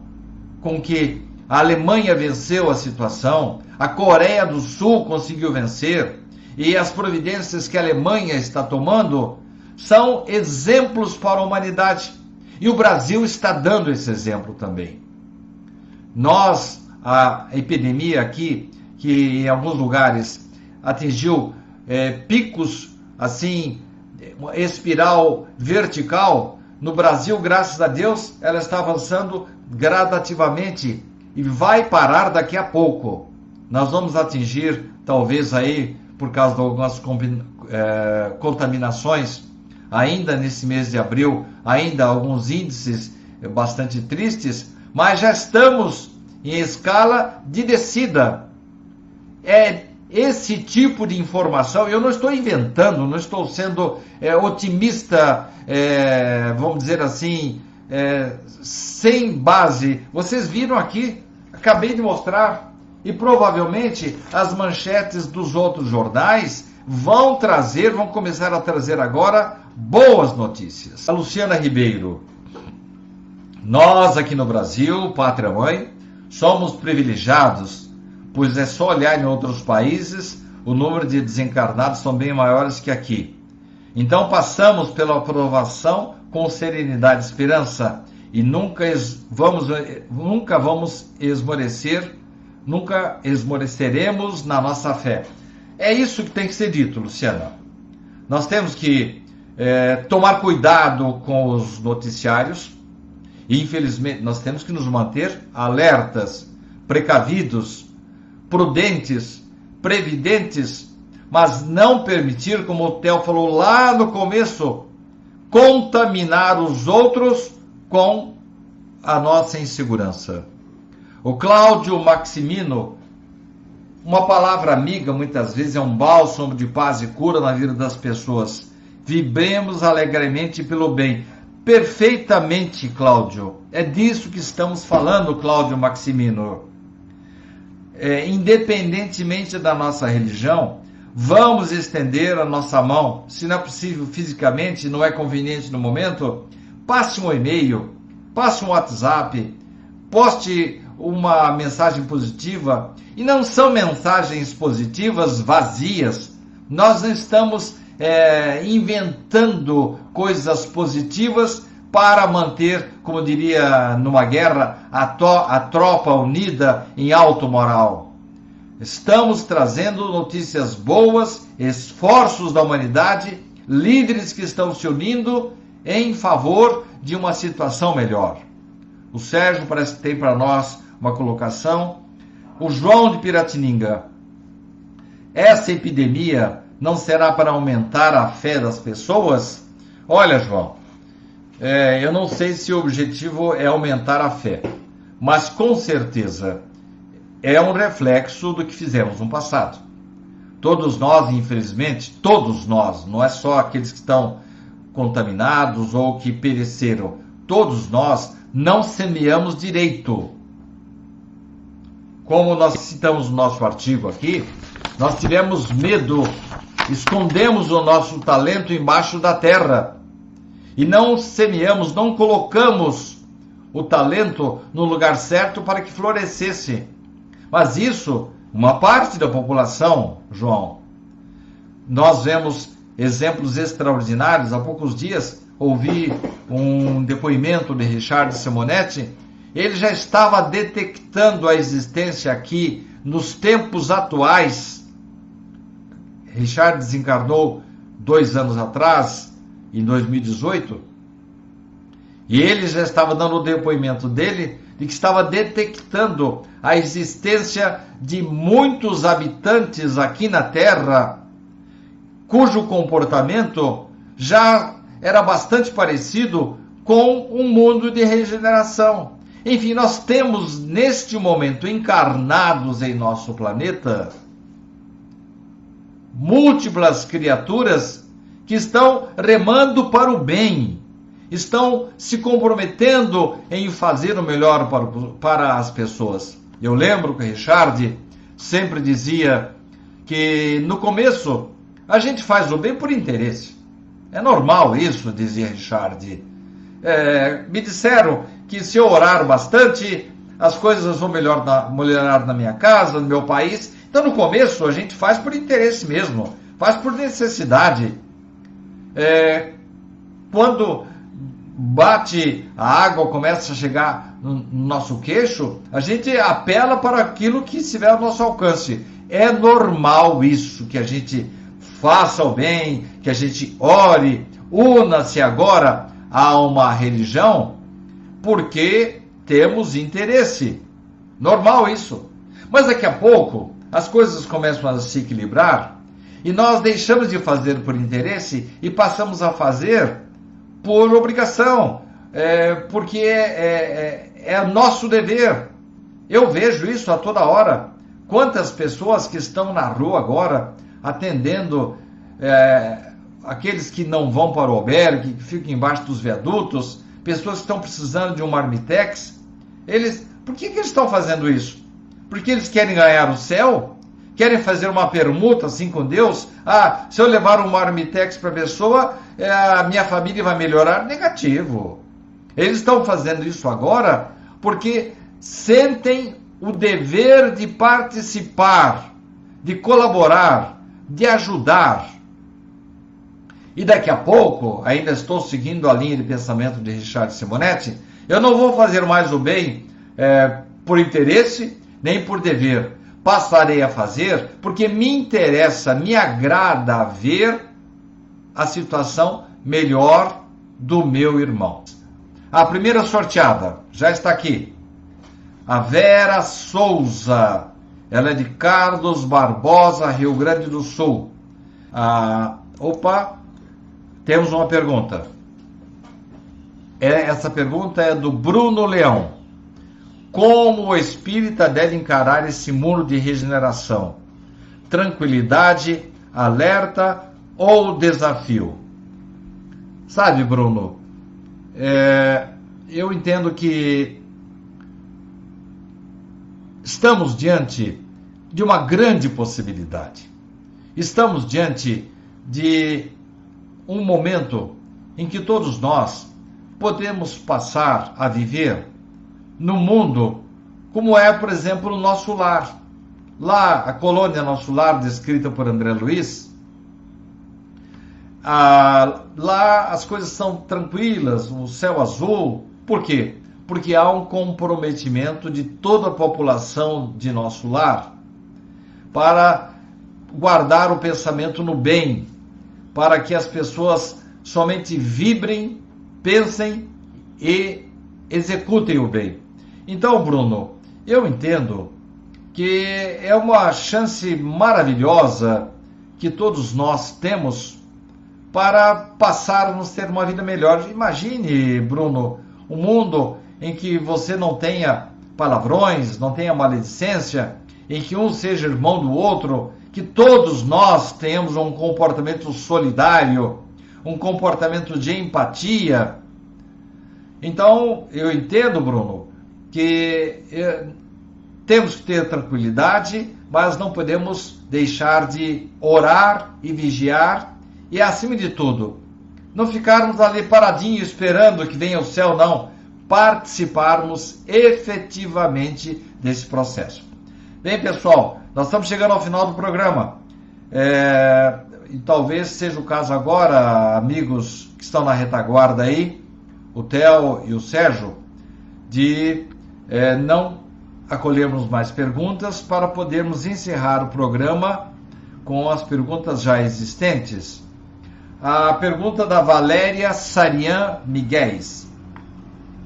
com que a Alemanha venceu a situação, a Coreia do Sul conseguiu vencer, e as providências que a Alemanha está tomando são exemplos para a humanidade. E o Brasil está dando esse exemplo também. A epidemia aqui, que em alguns lugares atingiu picos, assim, espiral vertical, no Brasil, graças a Deus, ela está avançando gradativamente. e vai parar daqui a pouco. Nós vamos atingir, talvez aí, por causa de algumas contaminações, ainda nesse mês de abril, ainda alguns índices bastante tristes, mas já estamos em escala de descida. É esse tipo de informação, eu não estou inventando, não estou sendo otimista, vamos dizer assim, sem base. Vocês viram aqui, acabei de mostrar, e provavelmente as manchetes dos outros jornais vão começar a trazer agora boas notícias. A Luciana Ribeiro, nós aqui no Brasil, pátria mãe, somos privilegiados, pois é só olhar em outros países, o número de desencarnados são bem maiores que aqui. Então passamos pela aprovação com serenidade e esperança, e nunca esmoreceremos na nossa fé. É isso que tem que ser dito, Luciana. Nós temos que tomar cuidado com os noticiários, e infelizmente nós temos que nos manter alertas, precavidos, prudentes, previdentes, mas não permitir, como o Theo falou lá no começo, contaminar os outros com a nossa insegurança. O Cláudio Maximino, uma palavra amiga muitas vezes é um bálsamo de paz e cura na vida das pessoas. Vibremos alegremente pelo bem. Perfeitamente, Cláudio. É disso que estamos falando, Cláudio Maximino. Independentemente da nossa religião, vamos estender a nossa mão. Se não é possível fisicamente, não é conveniente no momento, passe um e-mail, passe um WhatsApp, poste uma mensagem positiva. E não são mensagens positivas vazias. Nós não estamos inventando coisas positivas para manter, como diria numa guerra, a tropa unida em alto moral. Estamos trazendo notícias boas, esforços da humanidade, líderes que estão se unindo em favor de uma situação melhor. O Sérgio parece que tem para nós uma colocação. O João de Piratininga. Essa epidemia não será para aumentar a fé das pessoas? Olha, João, eu não sei se o objetivo é aumentar a fé, mas com certeza é um reflexo do que fizemos no passado. Todos nós, infelizmente, todos nós, não é só aqueles que estão contaminados ou que pereceram, todos nós não semeamos direito. Como nós citamos no nosso artigo aqui, nós tivemos medo, escondemos o nosso talento embaixo da terra e não semeamos, não colocamos o talento no lugar certo para que florescesse. Mas isso, uma parte da população, João, nós vemos exemplos extraordinários. Há poucos dias ouvi um depoimento de Richard Simonetti. Ele já estava detectando a existência aqui nos tempos atuais. Richard desencarnou 2 anos atrás, em 2018, e ele já estava dando o depoimento dele de que estava detectando a existência de muitos habitantes aqui na Terra cujo comportamento já era bastante parecido com um mundo de regeneração. Enfim, nós temos neste momento encarnados em nosso planeta múltiplas criaturas que estão remando para o bem, estão se comprometendo em fazer o melhor para as pessoas. Eu lembro que Richard sempre dizia que no começo a gente faz o bem por interesse. É normal isso, dizia Richard. Me disseram que se eu orar bastante, as coisas vão melhorar na minha casa, no meu país. Então, no começo, a gente faz por interesse mesmo, faz por necessidade. Quando bate a água, começa a chegar no nosso queixo, a gente apela para aquilo que estiver ao nosso alcance. É normal isso, que a gente faça o bem, que a gente ore, una-se agora a uma religião, porque temos interesse. Normal isso. Mas daqui a pouco as coisas começam a se equilibrar e nós deixamos de fazer por interesse e passamos a fazer por obrigação, porque é nosso dever. Eu vejo isso a toda hora. Quantas pessoas que estão na rua agora atendendo aqueles que não vão para o albergue, que ficam embaixo dos viadutos, pessoas que estão precisando de um marmitex. Por que eles estão fazendo isso? Porque eles querem ganhar o céu? Querem fazer uma permuta assim com Deus? Se eu levar um marmitex para a pessoa, a minha família vai melhorar? Negativo. Eles estão fazendo isso agora porque sentem o dever de participar, de colaborar, de ajudar. E daqui a pouco, ainda estou seguindo a linha de pensamento de Richard Simonetti, eu não vou fazer mais o bem por interesse, nem por dever. Passarei a fazer porque me interessa, me agrada ver a situação melhor do meu irmão. A primeira sorteada já está aqui. A Vera Souza. Ela é de Carlos Barbosa, Rio Grande do Sul. Temos uma pergunta. Essa pergunta é do Bruno Leão. Como o espírita deve encarar esse mundo de regeneração? Tranquilidade, alerta ou desafio? Sabe, Bruno, eu entendo que estamos diante de uma grande possibilidade. Estamos diante de um momento em que todos nós podemos passar a viver no mundo como é, por exemplo, o nosso lar. Lá, a colônia Nosso Lar, descrita por André Luiz, lá as coisas são tranquilas, o céu azul. Por quê? Porque há um comprometimento de toda a população de Nosso Lar para guardar o pensamento no bem, para que as pessoas somente vibrem, pensem e executem o bem. Então, Bruno, eu entendo que é uma chance maravilhosa que todos nós temos para passarmos a ter uma vida melhor. Imagine, Bruno, um mundo em que você não tenha palavrões, não tenha maledicência, em que um seja irmão do outro, que todos nós tenhamos um comportamento solidário, um comportamento de empatia. Então, eu entendo, Bruno, que temos que ter tranquilidade, mas não podemos deixar de orar e vigiar e, acima de tudo, não ficarmos ali paradinhos esperando que venha o céu, não. Participarmos efetivamente desse processo. Bem, pessoal, nós estamos chegando ao final do programa. E talvez seja o caso agora, amigos que estão na retaguarda aí, o Theo e o Sérgio, de não acolhermos mais perguntas para podermos encerrar o programa com as perguntas já existentes. A pergunta da Valéria Sarian Miguéis.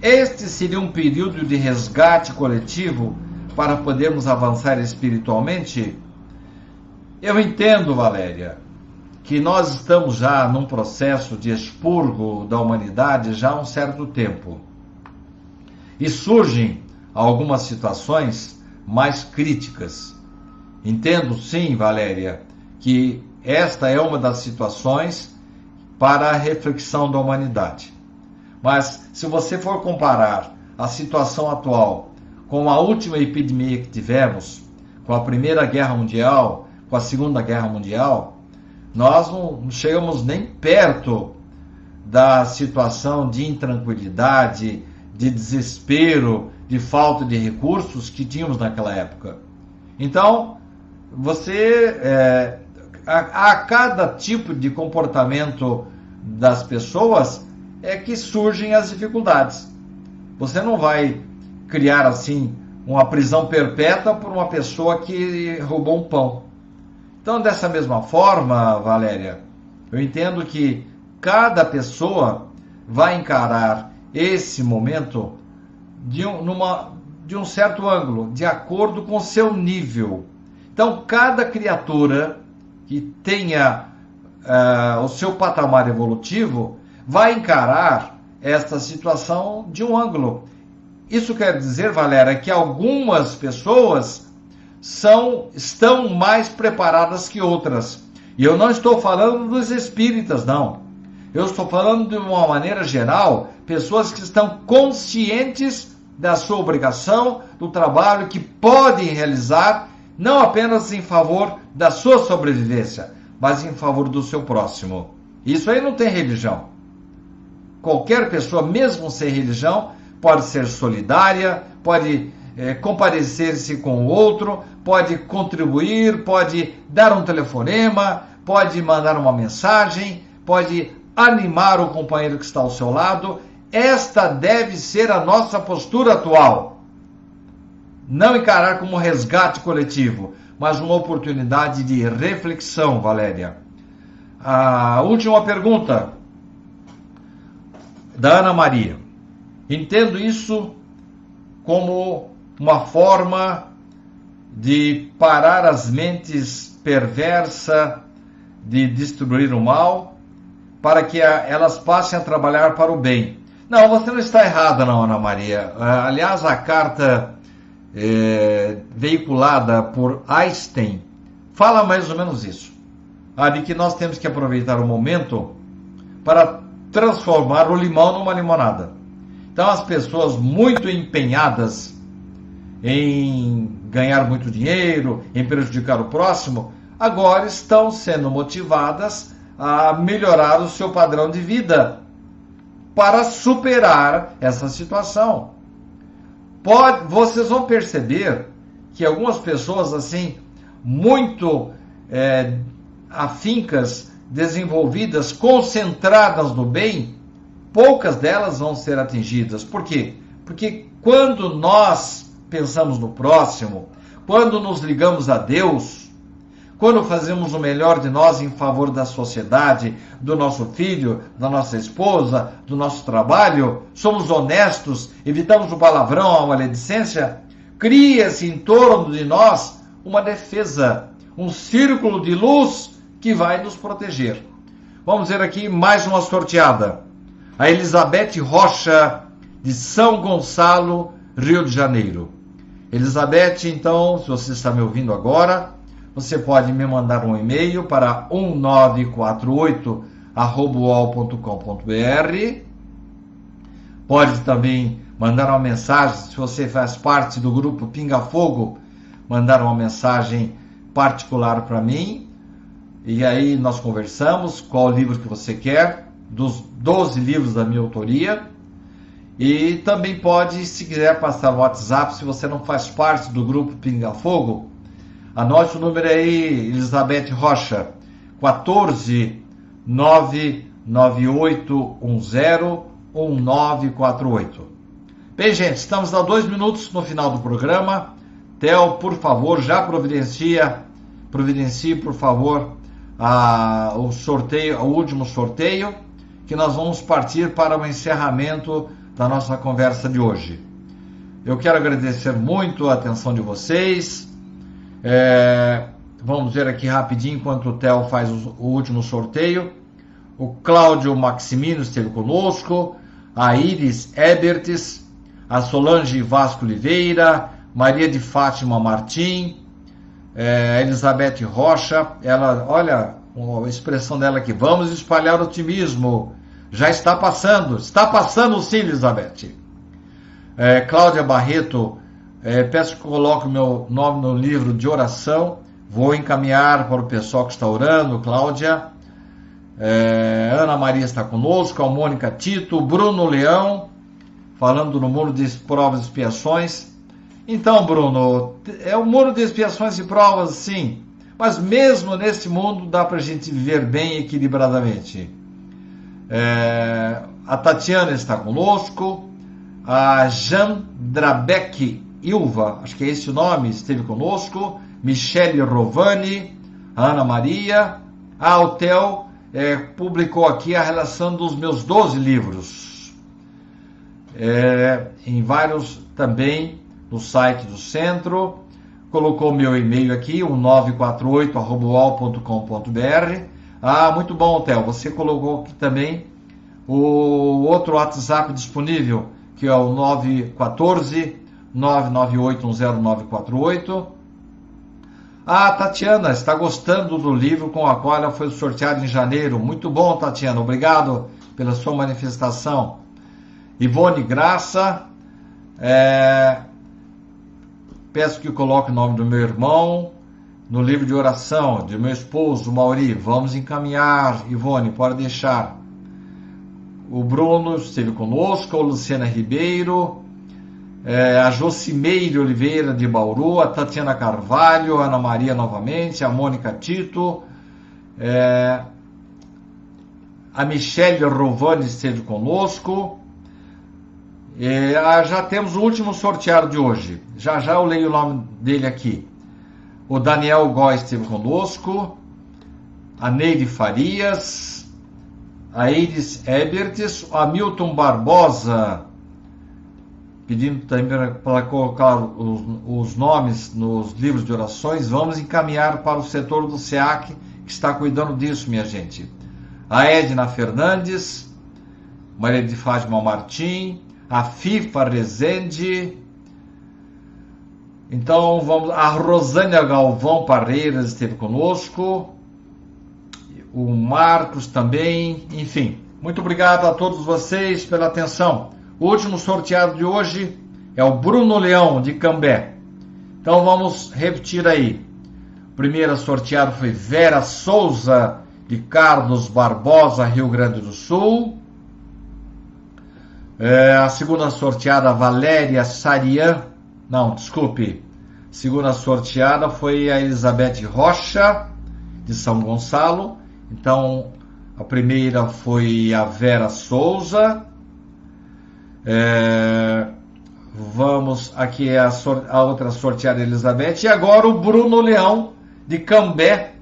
Este seria um período de resgate coletivo para podermos avançar espiritualmente? Eu entendo, Valéria, que nós estamos já num processo de expurgo da humanidade já há um certo tempo. E surgem algumas situações mais críticas. Entendo sim, Valéria, que esta é uma das situações para a reflexão da humanidade. Mas se você for comparar a situação atual com a última epidemia que tivemos, com a Primeira Guerra Mundial, com a Segunda Guerra Mundial, nós não chegamos nem perto da situação de intranquilidade, de desespero, de falta de recursos que tínhamos naquela época. Então, a cada tipo de comportamento das pessoas é que surgem as dificuldades. Você não vai criar assim uma prisão perpétua por uma pessoa que roubou um pão. Então, dessa mesma forma, Valéria, eu entendo que cada pessoa vai encarar esse momento de um certo ângulo, de acordo com o seu nível. Então, cada criatura que tenha o seu patamar evolutivo vai encarar esta situação de um ângulo. Isso quer dizer, Valéria, que algumas pessoas estão mais preparadas que outras. E eu não estou falando dos espíritas, não. Eu estou falando de uma maneira geral, pessoas que estão conscientes da sua obrigação, do trabalho que podem realizar, não apenas em favor da sua sobrevivência, mas em favor do seu próximo. Isso aí não tem religião. Qualquer pessoa, mesmo sem religião, pode ser solidária, pode compadecer-se com o outro, pode contribuir, pode dar um telefonema, pode mandar uma mensagem, pode animar o companheiro que está ao seu lado. Esta deve ser a nossa postura atual. Não encarar como resgate coletivo, mas uma oportunidade de reflexão, Valéria. A última pergunta, da Ana Maria. Entendo isso como uma forma de parar as mentes perversas, de destruir o mal, para que elas passem a trabalhar para o bem. Não, você não está errada, não, Ana Maria. Aliás, a carta veiculada por Einstein fala mais ou menos isso. De que nós temos que aproveitar o momento para transformar o limão numa limonada. Então, as pessoas muito empenhadas em ganhar muito dinheiro, em prejudicar o próximo, agora estão sendo motivadas a melhorar o seu padrão de vida para superar essa situação. Vocês vão perceber que algumas pessoas assim, muito afincas, desenvolvidas, concentradas no bem, poucas delas vão ser atingidas. Por quê? Porque quando nós pensamos no próximo, quando nos ligamos a Deus, quando fazemos o melhor de nós em favor da sociedade, do nosso filho, da nossa esposa, do nosso trabalho, somos honestos, evitamos o palavrão, a maledicência, cria-se em torno de nós uma defesa, um círculo de luz que vai nos proteger. Vamos ver aqui mais uma sorteada. A Elizabeth Rocha, de São Gonçalo, Rio de Janeiro. Elizabeth, então, se você está me ouvindo agora, você pode me mandar um e-mail para 1948@uol.com.br. Pode também mandar uma mensagem, se você faz parte do grupo Pinga Fogo, mandar uma mensagem particular para mim. E aí nós conversamos qual livro que você quer, dos 12 livros da minha autoria. E também pode, se quiser, passar o WhatsApp, se você não faz parte do grupo Pinga Fogo. Anote o número aí, Elizabeth Rocha, 14-99810-1948. Bem, gente, estamos a 2 minutos no final do programa. Theo, por favor, já providencie, por favor, o sorteio, o último sorteio, que nós vamos partir para o encerramento da nossa conversa de hoje. Eu quero agradecer muito a atenção de vocês. Vamos ver aqui rapidinho enquanto o Theo faz o último sorteio. O Cláudio Maximino esteve conosco, a Iris Ebertes, a Solange Vasco Oliveira, Maria de Fátima Martim, Elizabeth Rocha. Ela, olha a expressão dela aqui: vamos espalhar otimismo. Já está passando sim, Elizabeth. Cláudia Barreto, peço que coloque o meu nome no livro de oração. Vou encaminhar para o pessoal que está orando, Cláudia. Ana Maria está conosco, a Mônica Tito, Bruno Leão, falando no muro de provas e expiações. Então, Bruno, é um muro de expiações e provas, sim, mas mesmo nesse mundo dá para a gente viver bem equilibradamente. A Tatiana está conosco, a Jandrabeck Ilva, acho que é esse o nome, esteve conosco, Michele Rovani, a Ana Maria, o Theo publicou aqui a relação dos meus 12 livros, em vários também no site do centro, colocou meu e-mail aqui, o 948@uol.com.br. Ah, muito bom, Theo, você colocou aqui também o outro WhatsApp disponível, que é o 914-99810-948. Ah, Tatiana, está gostando do livro com a qual ela foi sorteada em janeiro. Muito bom, Tatiana, obrigado pela sua manifestação. Ivone Graça, peço que coloque o nome do meu irmão no livro de oração, de meu esposo, Mauri. Vamos encaminhar, Ivone, pode deixar. O Bruno esteve conosco, a Luciana Ribeiro, a Jocimeire Oliveira de Bauru, a Tatiana Carvalho, a Ana Maria novamente, a Mônica Tito, a Michele Rovani esteve conosco. Já temos o último sorteado de hoje. Já eu leio o nome dele aqui. O Daniel Góes esteve conosco, a Neide Farias, a Iris Ebertes, o Hamilton Barbosa, pedindo também para colocar os nomes nos livros de orações. Vamos encaminhar para o setor do SEAC, que está cuidando disso, minha gente. A Edna Fernandes, Maria de Fátima Martim, a FIFA Rezende. Então vamos. A Rosânia Galvão Parreiras esteve conosco, o Marcos também. Enfim, muito obrigado a todos vocês pela atenção. O último sorteado de hoje é o Bruno Leão de Cambé. Então vamos repetir aí. O primeiro sorteado foi Vera Souza de Carlos Barbosa, Rio Grande do Sul. A segunda sorteada, Valéria Sarian. Não, desculpe. A segunda sorteada foi a Elizabeth Rocha, de São Gonçalo. Então, a primeira foi a Vera Souza. Vamos, aqui é a outra sorteada, Elizabeth. E agora o Bruno Leão, de Cambé,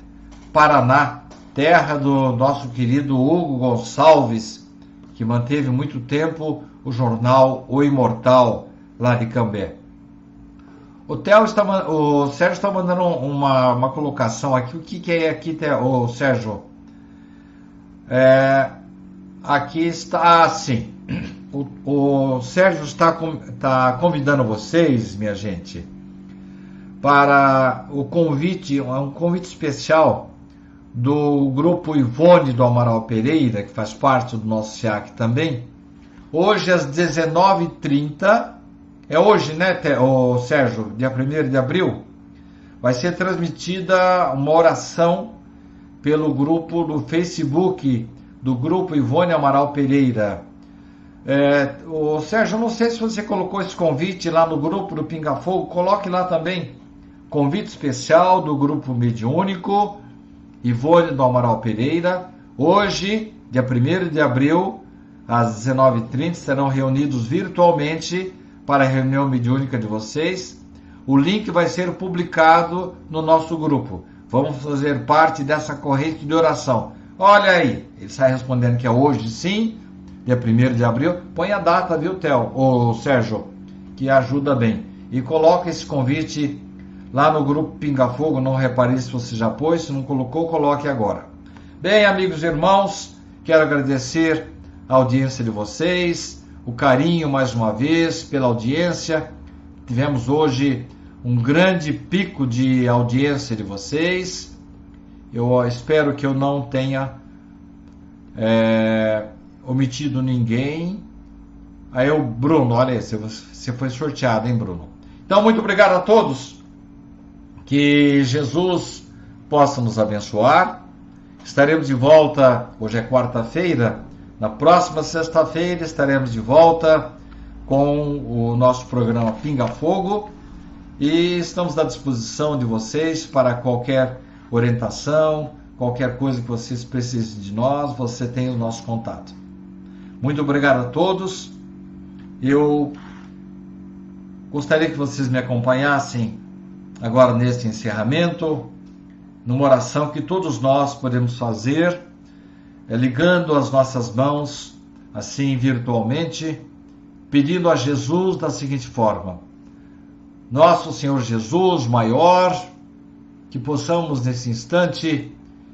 Paraná, terra do nosso querido Hugo Gonçalves, que manteve muito tempo o jornal O Imortal, lá de Cambé. O Sérgio está mandando uma colocação aqui. O que é aqui, o Sérgio? Aqui está assim. O Sérgio está convidando vocês, minha gente, para o convite, um convite especial do grupo Ivone do Amaral Pereira, que faz parte do nosso SEAC também. Hoje às 19h30, é hoje, né, Sérgio, dia 1º de abril, vai ser transmitida uma oração pelo grupo do Facebook do grupo Ivone Amaral Pereira. O Sérgio, não sei se você colocou esse convite lá no grupo do Pinga Fogo, coloque lá também, convite especial do grupo mediúnico Ivone do Amaral Pereira. Hoje, dia 1º de abril, às 19h30, serão reunidos virtualmente para a reunião mediúnica de vocês. O link vai ser publicado no nosso grupo. Vamos fazer parte dessa corrente de oração. Olha aí, ele está respondendo que é hoje sim, dia 1º de abril. Põe a data, viu, Sérgio, que ajuda bem. E coloca esse convite lá no grupo Pinga Fogo. Não reparei se você já pôs, se não colocou, coloque agora. Bem, amigos e irmãos, quero agradecer a audiência de vocês, o carinho mais uma vez pela audiência. Tivemos hoje um grande pico de audiência de vocês. Eu espero que eu não tenha omitido ninguém. Aí o Bruno, olha aí, você foi sorteado, hein, Bruno? Então, muito obrigado a todos. Que Jesus possa nos abençoar. Estaremos de volta, hoje é quarta-feira. Na próxima sexta-feira estaremos de volta com o nosso programa Pinga Fogo e estamos à disposição de vocês para qualquer orientação, qualquer coisa que vocês precisem de nós, você tem o nosso contato. Muito obrigado a todos. Eu gostaria que vocês me acompanhassem agora neste encerramento, numa oração que todos nós podemos fazer, ligando as nossas mãos, assim virtualmente, pedindo a Jesus da seguinte forma: nosso Senhor Jesus maior, que possamos nesse instante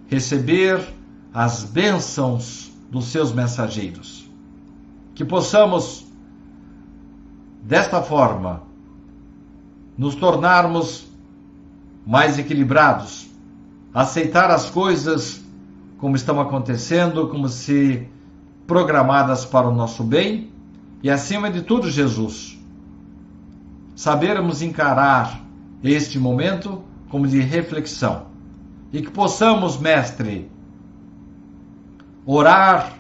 receber as bênçãos dos seus mensageiros. Que possamos, desta forma, nos tornarmos mais equilibrados, aceitar as coisas como estão acontecendo, como se programadas para o nosso bem, e acima de tudo, Jesus, sabermos encarar este momento como de reflexão, e que possamos, Mestre, orar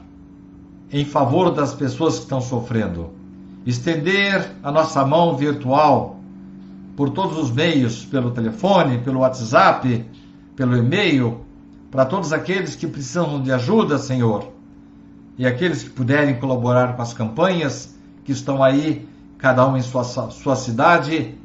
em favor das pessoas que estão sofrendo, estender a nossa mão virtual por todos os meios, pelo telefone, pelo WhatsApp, pelo e-mail, para todos aqueles que precisam de ajuda, Senhor, e aqueles que puderem colaborar com as campanhas que estão aí, cada um em sua cidade,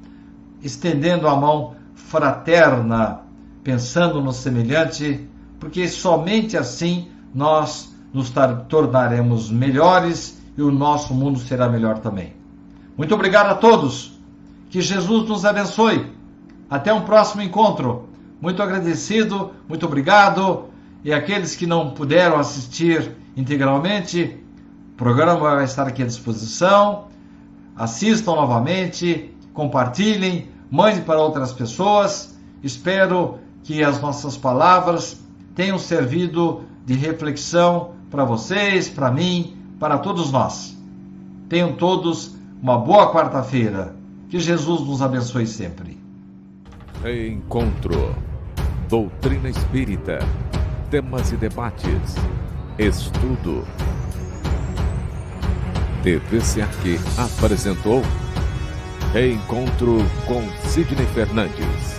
estendendo a mão fraterna, pensando no semelhante, porque somente assim nós nos tornaremos melhores e o nosso mundo será melhor também. Muito obrigado a todos. Que Jesus nos abençoe. Até um próximo encontro. Muito agradecido, muito obrigado. E aqueles que não puderam assistir integralmente, o programa vai estar aqui à disposição. Assistam novamente, compartilhem, mandem para outras pessoas. Espero que as nossas palavras tenham servido de reflexão para vocês, para mim, para todos nós. Tenham todos uma boa quarta-feira. Que Jesus nos abençoe sempre. Encontro. Doutrina Espírita. Temas e debates. Estudo. TVCAQ apresentou Encontro com Sidney Fernandes.